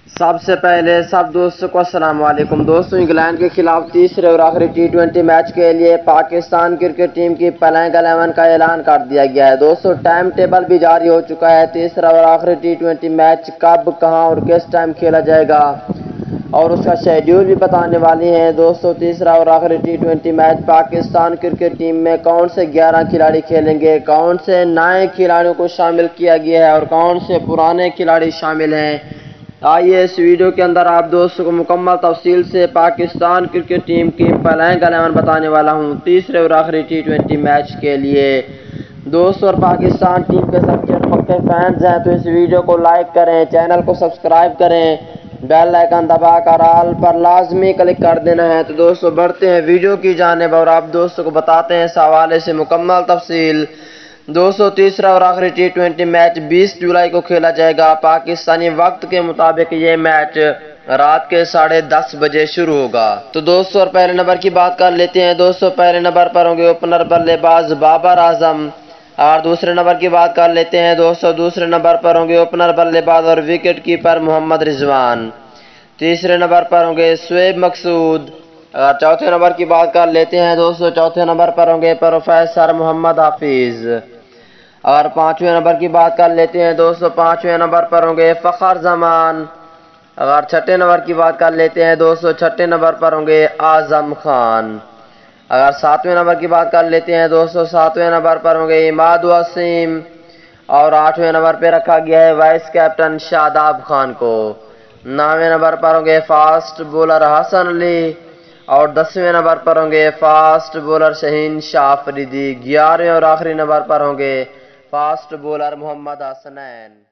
سب سے پہلے سب دوستوں کو السلام علیکم دوستوں، انگلینڈ کے خلاف تیسرے اور آخری T20 میچ کے لیے پاکستان کرکٹ ٹیم کی پلینگ 11 کا اعلان کر دیا گیا ہے۔ دوستوں ٹائم ٹیبل بھی جاری ہو چکا ہے۔ تیسرا اور آخری T20 میچ کب، کہاں اور کس ٹائم کھیلا جائے گا اور اس کا شیڈیول بھی بتانے والی ہیں۔ دوستوں تیسرا اور آخری T20 match Pakistan cricket team میں کون سے 11 کھلاڑی کھیلیں گے، کون سے نئے کھلاڑیوں کو شامل کیا گیا ہے اور کون سے پرانے کھلاڑی شامل ہیں، آئیے اس ویڈیو کے اندر آپ دوستوں کو مکمل تفصیل سے پاکستان کرکٹ ٹیم کی پلینگ 11 بتانے والا ہوں تیسرے اور آخری T20 میچ کے لیے۔ دوستوں اور پاکستان ٹیم کے سب سے پکے فینز ہیں تو اس ویڈیو کو لائک کریں، چینل کو سبسکرائب کریں، بیل آئیکن دبا کر آل پر لازمی کلک کر دینا ہے۔ تو دوستوں بڑھتے ہیں ویڈیو کی جانب اور آپ دوستوں کو بتاتے ہیں اس حوالے سے مکمل تفصیل۔ دوستوں تیسرا اور آخری T20 میچ 20 جولائی کو کھیلا جائے گا۔ پاکستانی وقت کے مطابق یہ میچ رات کے 10:30 بجے شروع ہوگا۔ تو دوستوں اور پہلے نمبر کی بات کر لیتے ہیں۔ دوستوں پہلے نمبر پر ہوں گے اوپنر بلے باز بابر اعظم، اور دوسرے نمبر کی بات کر لیتے ہیں دوستوں دوسرے نمبر پر ہوں گے اوپنر بلے باز اور وکٹ کیپر محمد رضوان۔ تیسرے نمبر پر ہوں گے شعیب مقصود۔ چوتھے نمبر کی بات کر لیتے ہیں دوستوں چوتھے نمبر پر ہوں گے پروفیسر محمد حافظ، اور پانچویں نمبر کی بات کر لیتے ہیں دوستوں پانچویں نمبر پر ہوں گے فخر زمان، اگر چھٹے نمبر کی بات کر لیتے ہیں دوستوں چھٹے نمبر پر ہوں گے اعظم خان، اگر ساتویں نمبر کی بات کر لیتے ہیں دوستوں ساتویں نمبر پر ہوں گے عماد وسیم، اور آٹھویں نمبر پہ رکھا گیا ہے وائس کیپٹن شاداب خان کو، نویں نمبر پر ہوں گے فاسٹ بولر حسن علی، اور 10ویں نمبر پر ہوں گے فاسٹ بولر شہین شاہ فریدی، 11ویں اور آخری نمبر پر ہوں گے فاسٹ بولر محمد حسنین۔